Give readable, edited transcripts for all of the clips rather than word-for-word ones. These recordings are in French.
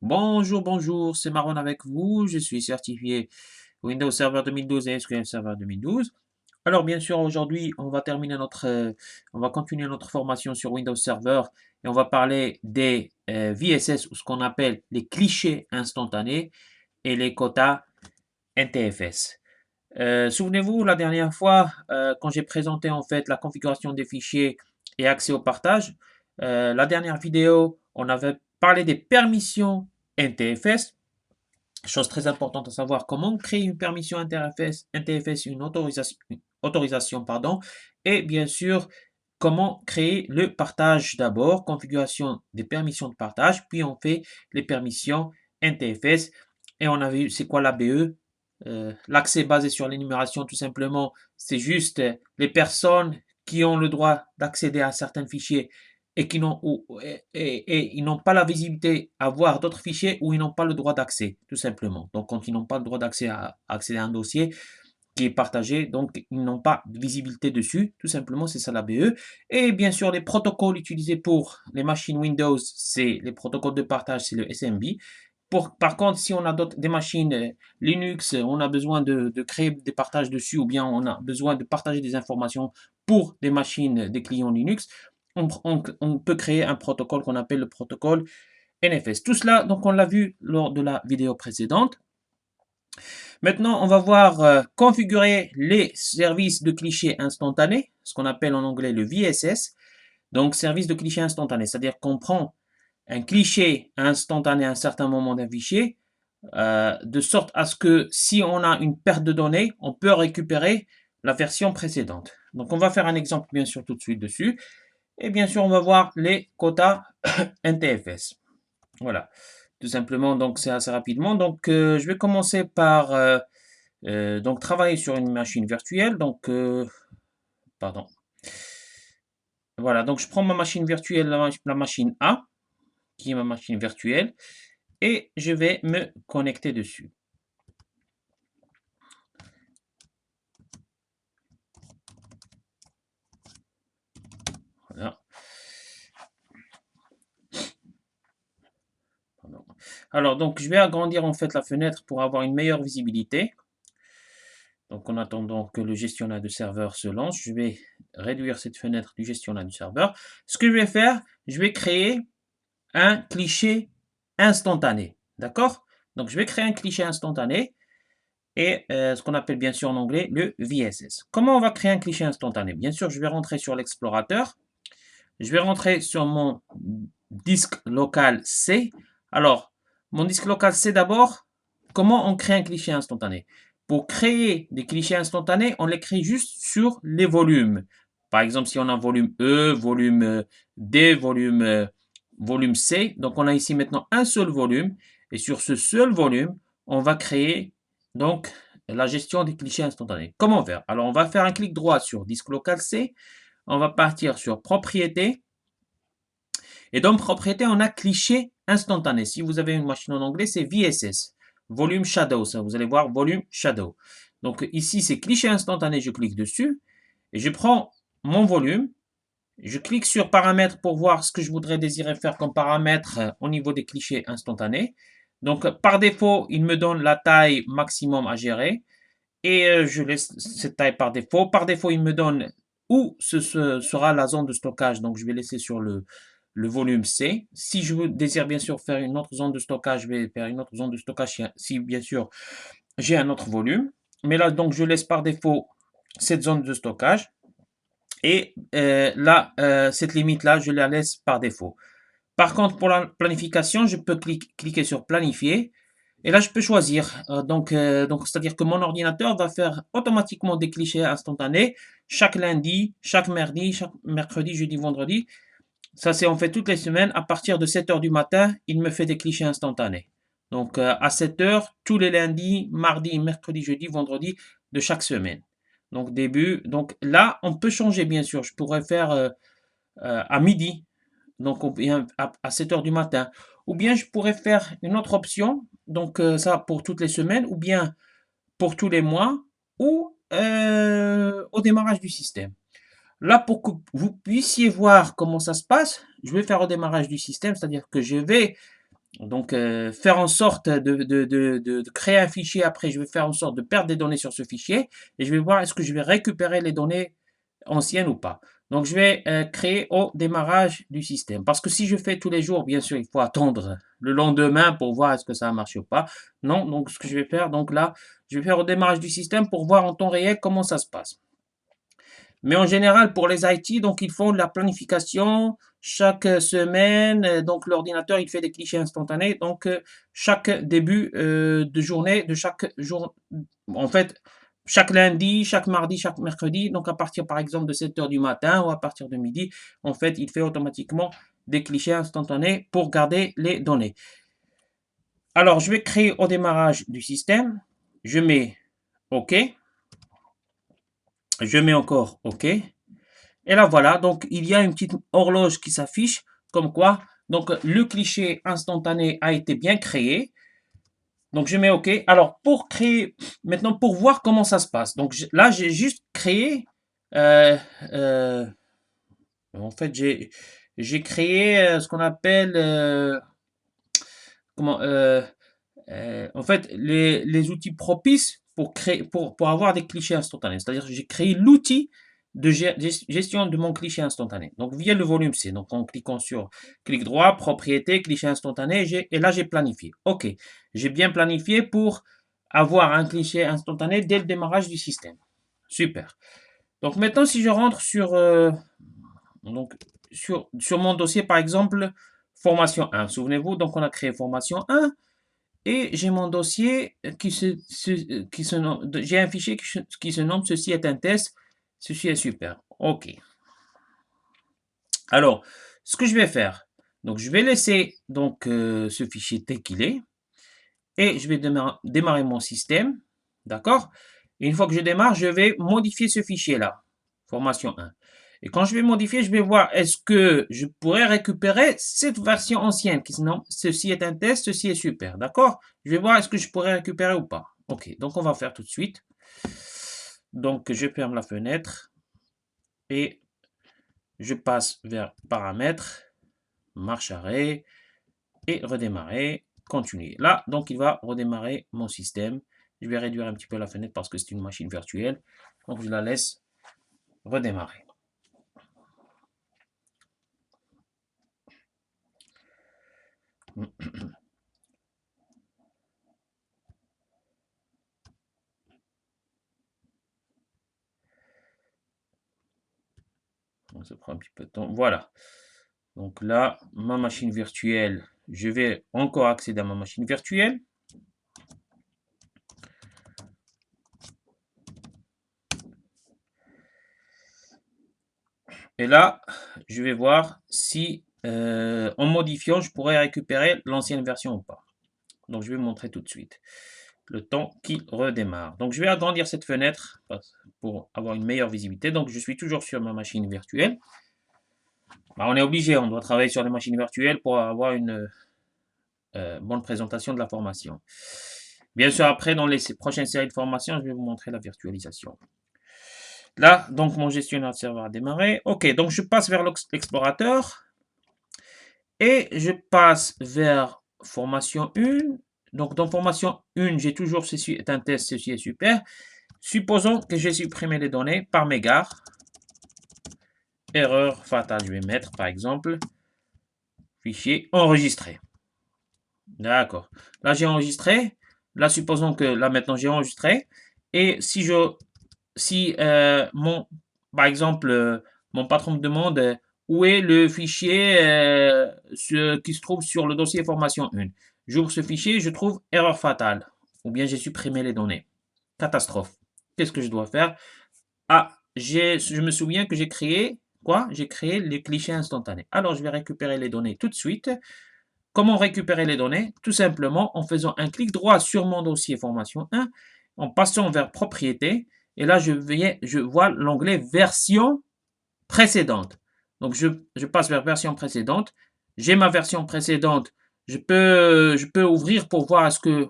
Bonjour, bonjour, c'est Marwan avec vous. Je suis certifié Windows Server 2012 et SQL Server 2012. Alors, bien sûr, aujourd'hui, on va continuer notre formation sur Windows Server et on va parler des VSS ou ce qu'on appelle les clichés instantanés et les quotas NTFS. Souvenez-vous, la dernière fois, quand j'ai présenté en fait la configuration des fichiers et accès au partage, la dernière vidéo, on avait parlé des permissions NTFS. Chose très importante à savoir, comment créer une permission NTFS, une autorisation, pardon, et bien sûr, comment créer le partage d'abord, configuration des permissions de partage, puis on fait les permissions NTFS, et on a vu c'est quoi l'ABE. L'accès basé sur l'énumération, tout simplement, c'est juste les personnes qui ont le droit d'accéder à certains fichiers et qui n'ont et ils n'ont pas la visibilité à voir d'autres fichiers ou ils n'ont pas le droit d'accès, tout simplement. Donc, quand ils n'ont pas le droit d'accès à accéder à un dossier qui est partagé, donc ils n'ont pas de visibilité dessus, tout simplement, c'est ça la BE. Et bien sûr, les protocoles utilisés pour les machines Windows, c'est les protocoles de partage, c'est le SMB. Par contre, si on a des machines Linux, on a besoin de créer des partages dessus ou bien on a besoin de partager des informations pour des machines des clients Linux, on peut créer un protocole qu'on appelle le protocole NFS. Tout cela, donc on l'a vu lors de la vidéo précédente. Maintenant, on va voir configurer les services de clichés instantanés, ce qu'on appelle en anglais le VSS. Donc, service de clichés instantanés, c'est-à-dire qu'on prend un cliché instantané à un certain moment d'un fichier, de sorte à ce que si on a une perte de données, on peut récupérer la version précédente. Donc, on va faire un exemple, bien sûr, tout de suite dessus. Et bien sûr, on va voir les quotas NTFS. Voilà, tout simplement, donc c'est assez rapidement. Donc, je vais commencer par donc travailler sur une machine virtuelle. Donc, pardon. Voilà, donc je prends ma machine virtuelle, la machine A, qui est ma machine virtuelle, et je vais me connecter dessus. Voilà. Alors, donc, je vais agrandir en fait la fenêtre pour avoir une meilleure visibilité. Donc, en attendant que le gestionnaire de serveur se lance, je vais réduire cette fenêtre du gestionnaire du serveur. Ce que je vais faire, je vais créer un cliché instantané. D'accord? Donc, je vais créer un cliché instantané et ce qu'on appelle bien sûr en anglais le VSS. Comment on va créer un cliché instantané? Bien sûr, je vais rentrer sur l'explorateur. Je vais rentrer sur mon disque local C. Alors, mon disque local C d'abord, comment on crée un cliché instantané? Pour créer des clichés instantanés, on les crée juste sur les volumes. Par exemple, si on a volume E, volume D, volume C, donc on a ici maintenant un seul volume. Et sur ce seul volume, on va créer donc la gestion des clichés instantanés. Comment faire? Alors, on va faire un clic droit sur disque local C. On va partir sur propriété. Et dans propriété, on a cliché instantané. Si vous avez une machine en anglais, c'est VSS. Volume Shadow, ça, vous allez voir volume Shadow. Donc ici, c'est cliché instantané, je clique dessus. Et je prends mon volume. Je clique sur paramètres pour voir ce que je voudrais désirer faire comme paramètre au niveau des clichés instantanés. Donc par défaut, il me donne la taille maximum à gérer. Et je laisse cette taille par défaut. Par défaut, il me donne où sera la zone de stockage. Donc je vais laisser sur le volume C. Si je désire bien sûr faire une autre zone de stockage, je vais faire une autre zone de stockage si bien sûr j'ai un autre volume. Mais là, donc, je laisse par défaut cette zone de stockage. Et là, cette limite-là, je la laisse par défaut. Par contre, pour la planification, je peux cliquer sur planifier. Et là, je peux choisir. Donc c'est-à-dire que mon ordinateur va faire automatiquement des clichés instantanés chaque lundi, chaque mardi, chaque mercredi, jeudi, vendredi. Ça, c'est en fait toutes les semaines. À partir de 7 heures du matin, il me fait des clichés instantanés. Donc, à 7 heures, tous les lundis, mardi, mercredi, jeudi, vendredi de chaque semaine. Donc, début. Donc, là, on peut changer, bien sûr. Je pourrais faire à midi. Donc, ou bien à 7 heures du matin. Ou bien, je pourrais faire une autre option. Donc, ça pour toutes les semaines. Ou bien pour tous les mois. Ou au démarrage du système. Là, pour que vous puissiez voir comment ça se passe, je vais faire au démarrage du système, c'est-à-dire que je vais Donc, faire en sorte de créer un fichier. Après, je vais faire en sorte de perdre des données sur ce fichier et je vais voir est-ce que je vais récupérer les données anciennes ou pas. Donc, je vais créer au démarrage du système. Parce que si je fais tous les jours, bien sûr, il faut attendre le lendemain pour voir est-ce que ça a marché ou pas. Non, donc ce que je vais faire, donc là, je vais faire au démarrage du système pour voir en temps réel comment ça se passe. Mais en général, pour les IT, donc ils font de la planification chaque semaine. Donc l'ordinateur, il fait des clichés instantanés. Donc chaque début de journée, de chaque jour, en fait, chaque lundi, chaque mardi, chaque mercredi, donc à partir par exemple de 7 heures du matin ou à partir de midi, en fait, il fait automatiquement des clichés instantanés pour garder les données. Alors, je vais créer au démarrage du système. Je mets OK. Je mets encore OK. Et là, voilà, donc il y a une petite horloge qui s'affiche, comme quoi, donc le cliché instantané a été bien créé. Donc je mets OK. Alors pour créer, maintenant pour voir comment ça se passe. Donc là, j'ai juste créé, euh, euh, en fait, j'ai créé ce qu'on appelle, comment, en fait, les outils propices pour créer, pour avoir des clichés instantanés. C'est-à-dire que j'ai créé l'outil de gestion de mon cliché instantané. Donc, via le volume C. Donc, en cliquant sur clic droit, propriété, cliché instantané, et là, j'ai planifié. OK. J'ai bien planifié pour avoir un cliché instantané dès le démarrage du système. Super. Donc, maintenant, si je rentre donc, sur mon dossier, par exemple, formation 1. Souvenez-vous, donc, on a créé formation 1. Et j'ai mon dossier qui se nomme, j'ai un fichier qui se nomme ceci est un test, ceci est super. OK. Alors, ce que je vais faire, donc je vais laisser donc ce fichier tel qu'il est et je vais démarrer mon système, d'accord? Et une fois que je démarre, je vais modifier ce fichier-là, formation 1. Et quand je vais modifier, je vais voir est-ce que je pourrais récupérer cette version ancienne qui se nomme ceci est un test, ceci est super, d'accord? Je vais voir est-ce que je pourrais récupérer ou pas. Ok, donc on va faire tout de suite. Donc je ferme la fenêtre et je passe vers paramètres, marche arrêt et redémarrer, continuer. Là, donc il va redémarrer mon système. Je vais réduire un petit peu la fenêtre parce que c'est une machine virtuelle. Donc je la laisse redémarrer. Donc ça prend un petit peu de temps. Voilà. Donc là, ma machine virtuelle, je vais encore accéder à ma machine virtuelle. Et là, je vais voir si en modifiant, je pourrais récupérer l'ancienne version ou pas. Donc je vais vous montrer tout de suite le temps qui redémarre. Donc je vais agrandir cette fenêtre pour avoir une meilleure visibilité. Donc je suis toujours sur ma machine virtuelle. Bah, on est obligé, on doit travailler sur les machines virtuelles pour avoir une bonne présentation de la formation. Bien sûr, après, dans les prochaines séries de formations, je vais vous montrer la virtualisation. Là, donc, mon gestionnaire de serveur a démarré. OK, donc je passe vers l'explorateur et je passe vers formation 1. Donc, dans formation 1, j'ai toujours ceci est un test, ceci est super. Supposons que j'ai supprimé les données par mégarde. Erreur fatale, je vais mettre par exemple fichier enregistré. D'accord. Là, j'ai enregistré. Là, supposons que là maintenant j'ai enregistré. Et si par exemple, mon patron me demande où est le fichier qui se trouve sur le dossier formation 1. J'ouvre ce fichier, je trouve erreur fatale. Ou bien j'ai supprimé les données. Catastrophe. Qu'est-ce que je dois faire? Ah, je me souviens que j'ai créé quoi? J'ai créé les clichés instantanés. Alors, je vais récupérer les données tout de suite. Comment récupérer les données? Tout simplement en faisant un clic droit sur mon dossier formation 1, en passant vers propriété, et là je vois l'onglet version précédente. Donc je passe vers version précédente. J'ai ma version précédente. Je peux ouvrir pour voir est-ce que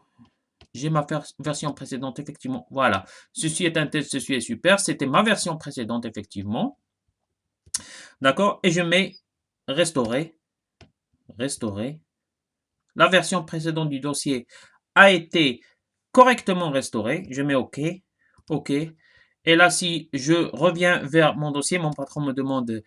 j'ai ma version précédente, effectivement. Voilà. Ceci est un test, ceci est super. C'était ma version précédente, effectivement. D'accord? Et je mets restaurer, restaurer. la version précédente du dossier a été correctement restaurée. Je mets OK. OK. Et là, si je reviens vers mon dossier, mon patron me demande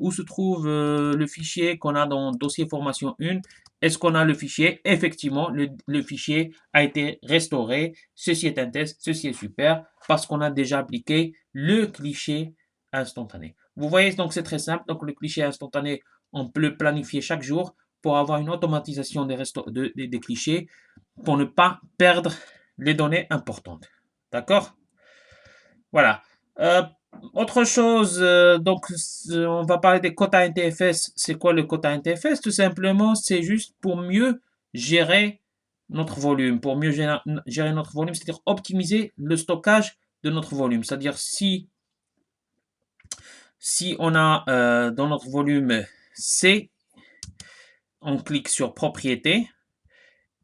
où se trouve le fichier qu'on a dans dossier formation 1. Est-ce qu'on a le fichier? Effectivement, le fichier a été restauré. Ceci est un test, ceci est super, parce qu'on a déjà appliqué le cliché instantané. Vous voyez, donc c'est très simple. Donc le cliché instantané, on peut le planifier chaque jour pour avoir une automatisation des clichés, pour ne pas perdre les données importantes. D'accord? Voilà. Euh, Autre chose, donc on va parler des quotas NTFS. C'est quoi le quota NTFS? Tout simplement, c'est juste pour mieux gérer notre volume, pour mieux gérer notre volume, c'est-à-dire optimiser le stockage de notre volume. C'est-à-dire si on a dans notre volume C, on clique sur propriété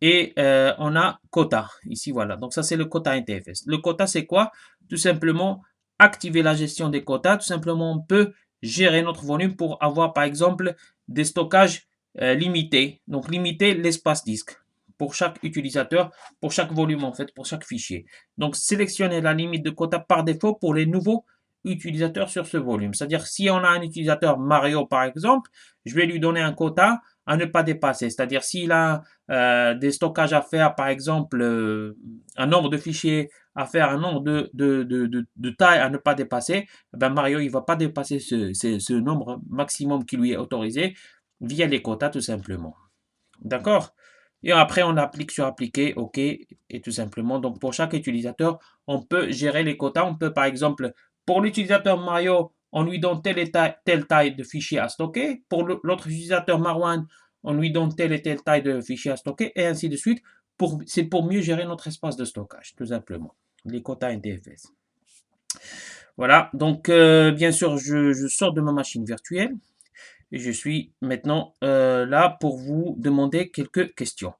et on a quota. Ici, voilà. Donc ça, c'est le quota NTFS. Le quota, c'est quoi? Tout simplement, activer la gestion des quotas. Tout simplement, on peut gérer notre volume pour avoir, par exemple, des stockages limités. Donc, limiter l'espace disque pour chaque utilisateur, pour chaque volume, en fait, pour chaque fichier. Donc, sélectionner la limite de quota par défaut pour les nouveaux utilisateurs sur ce volume. C'est-à-dire, si on a un utilisateur Mario, par exemple, je vais lui donner un quota à ne pas dépasser. C'est-à-dire, s'il a des stockages à faire, par exemple, un nombre de fichiers à faire, un nombre de tailles à ne pas dépasser, ben Mario, il ne va pas dépasser ce nombre maximum qui lui est autorisé via les quotas, tout simplement. D'accord? Et après, on applique sur appliquer, OK, et tout simplement. Donc, pour chaque utilisateur, on peut gérer les quotas. On peut, par exemple, pour l'utilisateur Mario, on lui donne telle taille de fichier à stocker. Pour l'autre utilisateur Marwan, on lui donne telle et telle taille de fichier à stocker, et ainsi de suite. C'est pour mieux gérer notre espace de stockage, tout simplement. Les quotas NTFS. Voilà, donc bien sûr, je sors de ma machine virtuelle. Et je suis maintenant là pour vous demander quelques questions.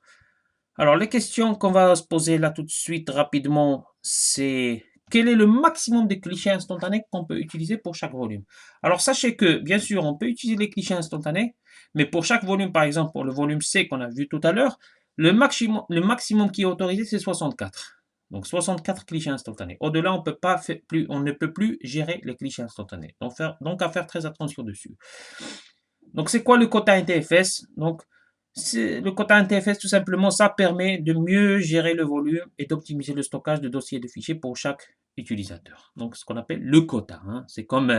Alors, les questions qu'on va se poser là tout de suite rapidement, c'est quel est le maximum de clichés instantanés qu'on peut utiliser pour chaque volume? Alors, sachez que, bien sûr, on peut utiliser les clichés instantanés, mais pour chaque volume, par exemple, pour le volume C qu'on a vu tout à l'heure, le maximum qui est autorisé, c'est 64. Donc, 64 clichés instantanés. Au-delà, on ne peut plus gérer les clichés instantanés. Donc, à faire très attention dessus. Donc, c'est quoi le quota NTFS? Donc, le quota NTFS, tout simplement, ça permet de mieux gérer le volume et d'optimiser le stockage de dossiers et de fichiers pour chaque utilisateur. Donc, ce qu'on appelle le quota. Hein. C'est comme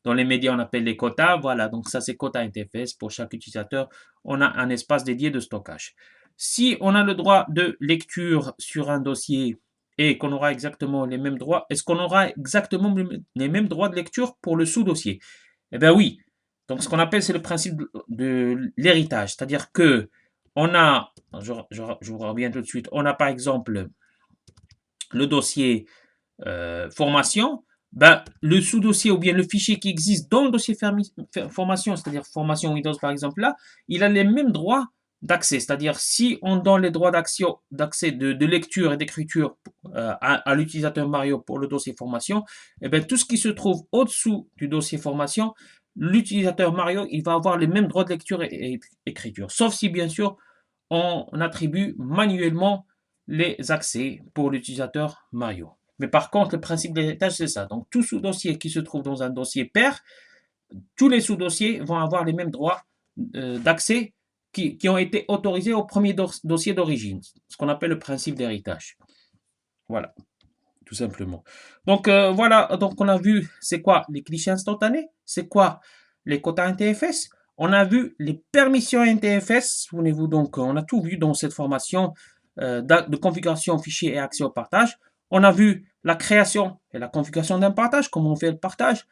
dans les médias, on appelle les quotas. Voilà, donc ça, c'est quota NTFS. Pour chaque utilisateur, on a un espace dédié de stockage. Si on a le droit de lecture sur un dossier et qu'on aura exactement les mêmes droits, est-ce qu'on aura exactement les mêmes droits de lecture pour le sous-dossier? Eh bien oui, donc, ce qu'on appelle, c'est le principe de l'héritage. C'est-à-dire que on a, je vous reviens tout de suite, on a par exemple le dossier formation, ben, le sous-dossier ou bien le fichier qui existe dans le dossier formation, c'est-à-dire formation Windows par exemple là, il a les mêmes droits d'accès. C'est-à-dire si on donne les droits d'accès de lecture et d'écriture à l'utilisateur Mario pour le dossier formation, et bien, tout ce qui se trouve au-dessous du dossier formation, l'utilisateur Mario, il va avoir les mêmes droits de lecture et écriture. Sauf si, bien sûr, on attribue manuellement les accès pour l'utilisateur Mario. Mais par contre, le principe de l'héritage, c'est ça. Donc, tout sous-dossier qui se trouve dans un dossier pair, tous les sous-dossiers vont avoir les mêmes droits d'accès qui ont été autorisés au premier dossier d'origine, ce qu'on appelle le principe d'héritage. Voilà, tout simplement. Donc, voilà, donc on a vu c'est quoi les clichés instantanés, c'est quoi les quotas NTFS, on a vu les permissions NTFS, souvenez-vous donc, on a tout vu dans cette formation de configuration fichier et accès au partage. On a vu la création et la configuration d'un partage, comment on fait le partage,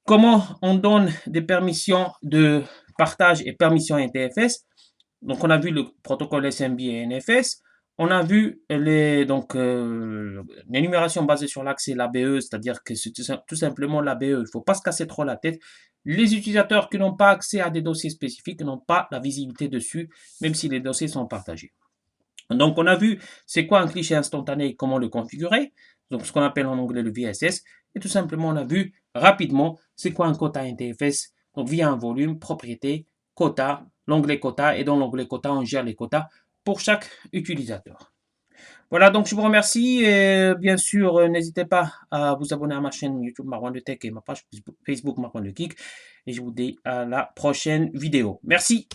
comment on donne des permissions de partage et permissions NTFS. Donc, on a vu le protocole SMB et NFS. On a vu l'énumération basée sur l'accès, l'ABE, c'est-à-dire que c'est tout simplement l'ABE. Il ne faut pas se casser trop la tête. Les utilisateurs qui n'ont pas accès à des dossiers spécifiques n'ont pas la visibilité dessus, même si les dossiers sont partagés. Donc, on a vu c'est quoi un cliché instantané et comment le configurer. Donc, ce qu'on appelle en anglais le VSS. Et tout simplement, on a vu rapidement c'est quoi un quota NTFS. Donc, via un volume, propriété, quota, l'onglet quota, et dans l'onglet quota, on gère les quotas pour chaque utilisateur. Voilà, donc je vous remercie et bien sûr, n'hésitez pas à vous abonner à ma chaîne YouTube Marwan Le Tech et ma page Facebook Marwan Le Geek, et je vous dis à la prochaine vidéo. Merci.